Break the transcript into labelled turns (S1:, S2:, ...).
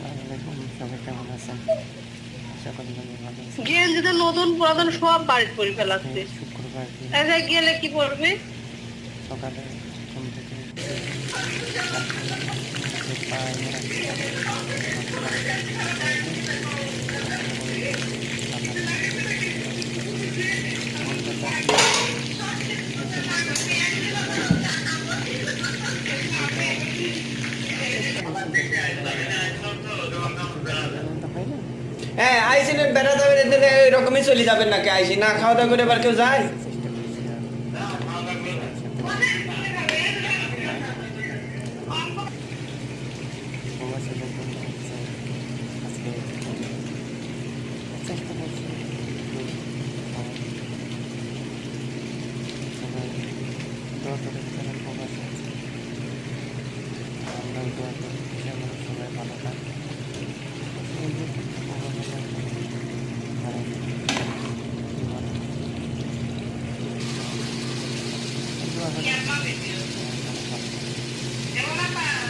S1: আসসালামাইকুম, সবাই কেমন আছেন? আশা করি সবাই ভালো আছেন।
S2: গেঞ্জি তো নতুন পুরাতন সব বাড়িতে পরে
S1: আজকে
S2: ফেলাচ্ছে।
S1: শুক্রবার দিন,
S2: গেলে কি পড়বে?
S1: সকালে ঘুম থেকে উঠে কালকে যে পায়ে রাখছিলাম ভাবছিলাম একটু গোসল করে নিই, গোসল করে একটু রান্না করব। মন চাচ্ছে আসলে দেখে মনে হলো যেটা বেশি দেখে ফেলা যায় না, সব কিছু দেখা গেলে তো হয় না।
S3: হ্যাঁ আইসিন বেড়া যাবেন এদের এরকমই চলে যাবেন নাকি আইসি না খাওয়া দাওয়া করে এবার কেউ যায়
S1: চেষ্টা করছি আর সবার সাথে টাইম প্রবাসীদের জন্য হচ্ছে আজকে চেষ্টা করছি একটু খাওয়ার। সবাই দোয়া করেন যারা প্রবাসী আছে, আমরাও দোয়া করি যেন সবাই ভালো থাকে। এই যে প্রবাসীরা ভালো জীবন দোয়া করেন সবাই যেন ভালো থাকে।